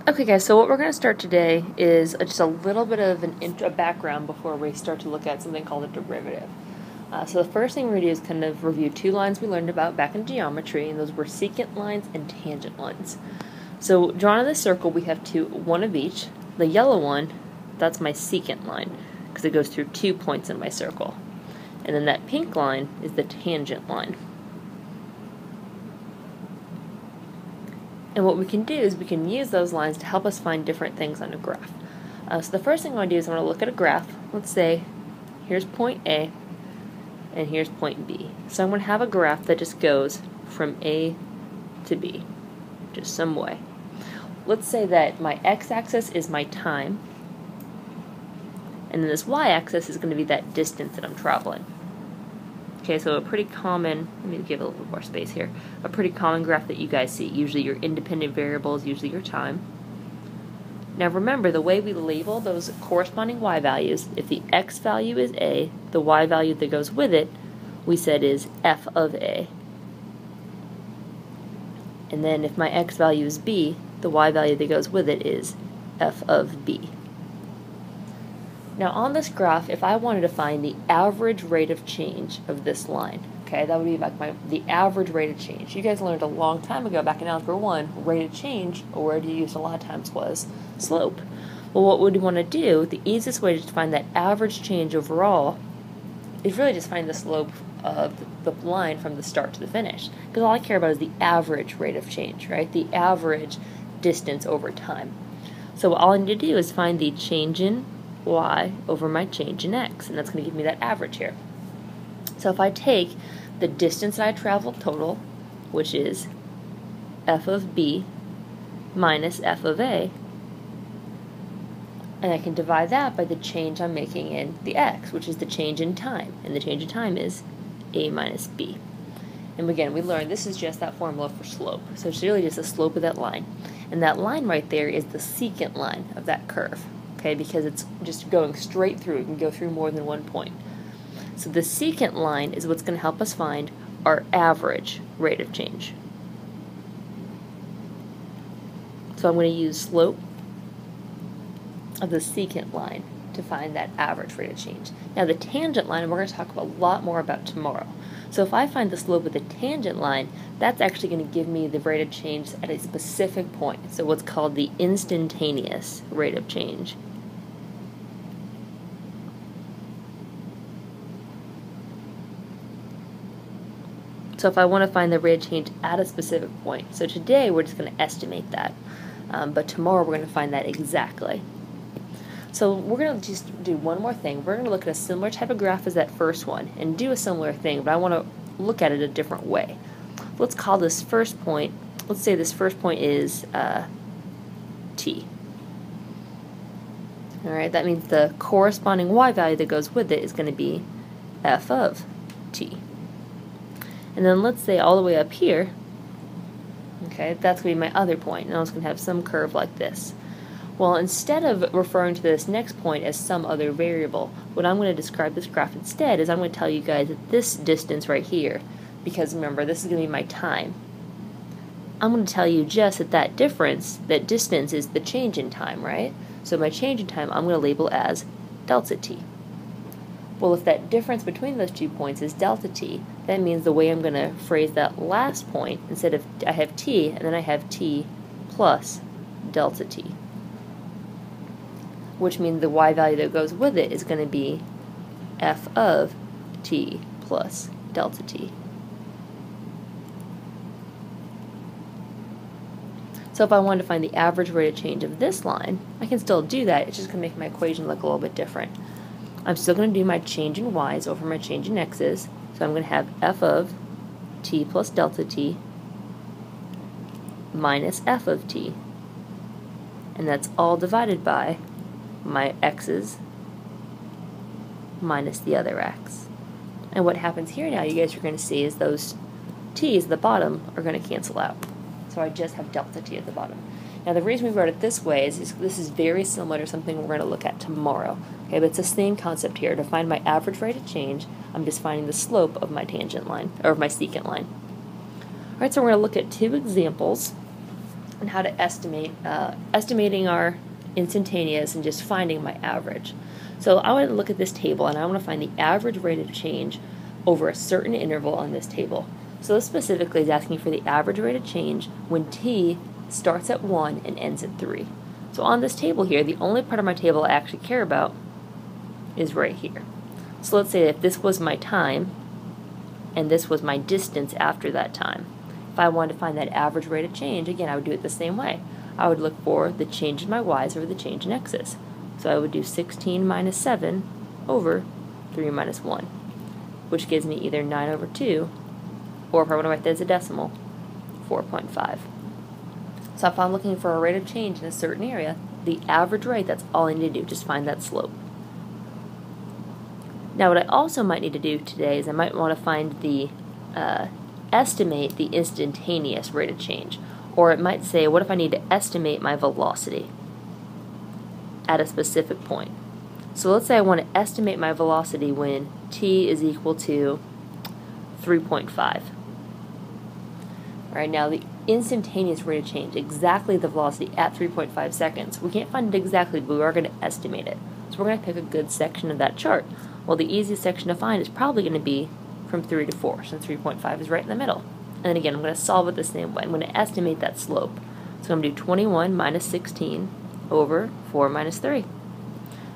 Okay guys, so what we're going to start today is just a little bit of a background before we start to look at something called a derivative. So the first thing we're going to do is kind of review two lines we learned about back in geometry, and those were secant lines and tangent lines. So drawn in this circle we have one of each. The yellow one, that's my secant line, because it goes through 2 points in my circle. And then that pink line is the tangent line. And what we can do is we can use those lines to help us find different things on a graph. So the first thing I want to do is I want to look at a graph. Let's say here's point A and here's point B. So I'm going to have a graph that just goes from A to B, just some way. Let's say that my x-axis is my time, and then this y-axis is going to be that distance that I'm traveling. Okay, so a pretty common, let me give it a little bit more space here, a pretty common graph that you guys see. Usually your independent variable is usually your time. Now remember, the way we label those corresponding y values, if the x value is A, the y value that goes with it, we said is f of A. And then if my x value is B, the y value that goes with it is f of B. Now on this graph, if I wanted to find the average rate of change of this line, okay, that would be like the average rate of change. You guys learned a long time ago, back in Algebra 1, rate of change, a word you used a lot of times was slope. Well, what would we want to do, the easiest way to find that average change overall is really just find the slope of the line from the start to the finish. Because all I care about is the average rate of change, right? The average distance over time. So all I need to do is find the change in y over my change in x, and that's going to give me that average here. So if I take the distance that I traveled total, which is f of b minus f of a, and I can divide that by the change I'm making in the x, which is the change in time, and the change in time is a minus b. And again, we learned this is just that formula for slope, so it's really just the slope of that line, and that line right there is the secant line of that curve. Okay, because it's just going straight through. It can go through more than 1 point. So the secant line is what's going to help us find our average rate of change. So I'm going to use slope of the secant line to find that average rate of change. Now the tangent line, we're going to talk a lot more about tomorrow. So if I find the slope of the tangent line, that's actually going to give me the rate of change at a specific point. So what's called the instantaneous rate of change. So if I want to find the rate of change at a specific point, so today we're just going to estimate that, but tomorrow we're going to find that exactly. So we're going to just do one more thing. We're going to look at a similar type of graph as that first one and do a similar thing, but I want to look at it a different way. Let's call this first point, let's say this first point is t. Alright, that means the corresponding y value that goes with it is going to be f of t. And then let's say all the way up here, okay, that's going to be my other point, and I was going to have some curve like this. Well, instead of referring to this next point as some other variable, what I'm going to describe this graph instead is I'm going to tell you guys that this distance right here, because remember, this is going to be my time, I'm going to tell you just that that difference, that distance is the change in time, right? So my change in time I'm going to label as delta t. Well, if that difference between those 2 points is delta t, that means the way I'm going to phrase that last point, instead of I have t, and then I have t plus delta t, which means the y value that goes with it is going to be f of t plus delta t. So if I wanted to find the average rate of change of this line, I can still do that. It's just going to make my equation look a little bit different. I'm still going to do my change in y's over my change in x's, so I'm going to have f of t plus delta t minus f of t, and that's all divided by my x's minus the other x. And what happens here now, you guys are going to see, is those t's at the bottom are going to cancel out. So I just have delta t at the bottom. Now the reason we wrote it this way is this is very similar to something we're going to look at tomorrow. Okay, but it's the same concept here. To find my average rate of change, I'm just finding the slope of my tangent line, or of my secant line. Alright, so we're going to look at two examples. on how to estimating our instantaneous and just finding my average. So I want to look at this table and I want to find the average rate of change over a certain interval on this table. So this specifically is asking for the average rate of change when t starts at 1 and ends at 3. So on this table here, the only part of my table I actually care about is right here. So let's say if this was my time and this was my distance after that time. If I wanted to find that average rate of change, again, I would do it the same way. I would look for the change in my y's over the change in x's. So I would do 16 minus 7 over 3 minus 1, which gives me either 9 over 2, or if I want to write that as a decimal, 4.5. So if I'm looking for a rate of change in a certain area, the average rate, that's all I need to do, just find that slope. Now what I also might need to do today is I might want to find the estimate the instantaneous rate of change. Or it might say, what if I need to estimate my velocity at a specific point? So let's say I want to estimate my velocity when t is equal to 3.5. Alright, now the instantaneous rate of change, exactly the velocity at 3.5 seconds. We can't find it exactly, but we are going to estimate it. So we're going to pick a good section of that chart. Well, the easiest section to find is probably going to be from 3 to 4, since 3.5 is right in the middle. And then again, I'm going to solve it the same way. I'm going to estimate that slope. So I'm going to do 21 minus 16 over 4 minus 3,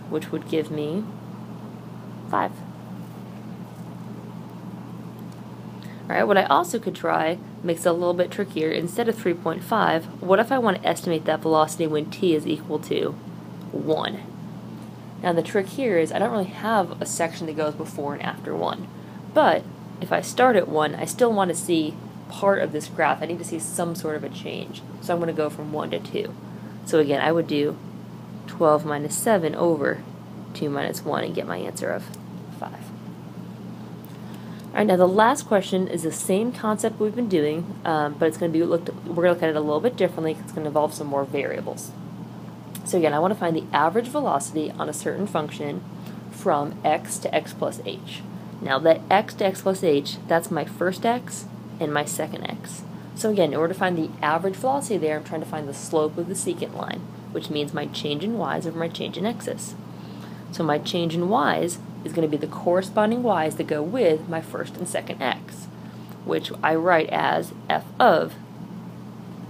which would give me 5. Alright, what I also could try makes it a little bit trickier. Instead of 3.5, what if I want to estimate that velocity when t is equal to 1? Now the trick here is I don't really have a section that goes before and after 1. But if I start at 1, I still want to see part of this graph. I need to see some sort of a change. So I'm going to go from 1 to 2. So again, I would do 12 minus 7 over 2 minus 1 and get my answer of 5. Alright, now the last question is the same concept we've been doing, but it's going to be we're going to look at it a little bit differently because it's going to involve some more variables. So again, I want to find the average velocity on a certain function from x to x plus h. Now that x to x plus h, that's my first x and my second x. So again, in order to find the average velocity there, I'm trying to find the slope of the secant line, which means my change in y's over my change in x's. So my change in y's is going to be the corresponding y's that go with my first and second x, which I write as f of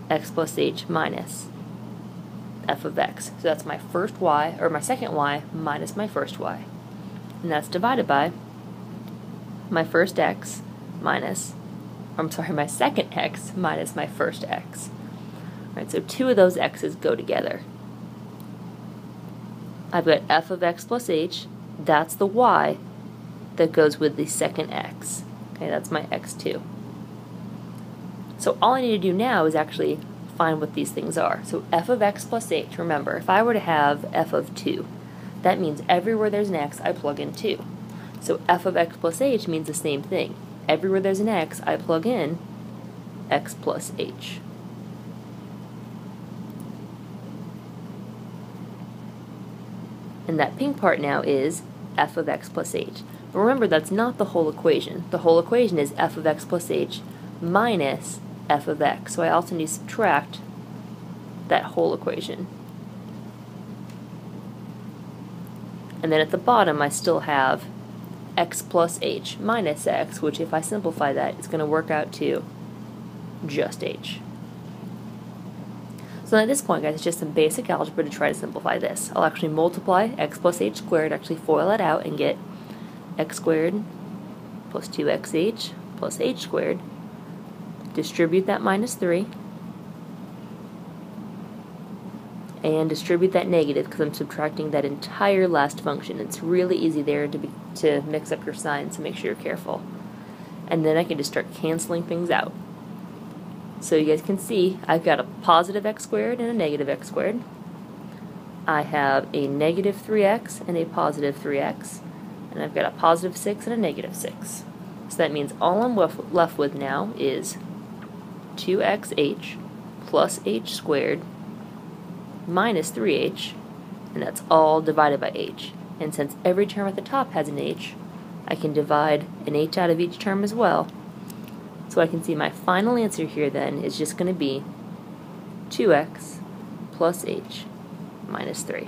x plus h minus f of x. So that's my first y, or my second y, minus my first y. And that's divided by my first x minus, my second x minus my first x. Alright, so two of those x's go together. I've got f of x plus h, that's the y that goes with the second x. Okay, that's my x2. So all I need to do now is actually find what these things are. So f of x plus h, remember, if I were to have f of 2, that means everywhere there's an x, I plug in 2. So f of x plus h means the same thing. Everywhere there's an x, I plug in x plus h. And that pink part now is f of x plus h. But remember, that's not the whole equation. The whole equation is f of x plus h minus f of x. So I also need to subtract that whole equation. And then at the bottom, I still have x plus h minus x, which if I simplify that, it's going to work out to just h. So at this point, guys, it's just some basic algebra to try to simplify this. I'll actually multiply x plus h squared, actually FOIL that out, and get x squared plus 2xh plus h squared. Distribute that minus 3. And distribute that negative because I'm subtracting that entire last function. It's really easy there to mix up your signs, so make sure you're careful. And then I can just start canceling things out. So you guys can see I've got a positive x squared and a negative x squared. I have a negative 3x and a positive 3x. And I've got a positive 6 and a negative 6. So that means all I'm left with now is 2xh plus h squared minus 3h, and that's all divided by h. And since every term at the top has an h, I can divide an h out of each term as well. So I can see my final answer here then is just going to be 2x plus h minus 3.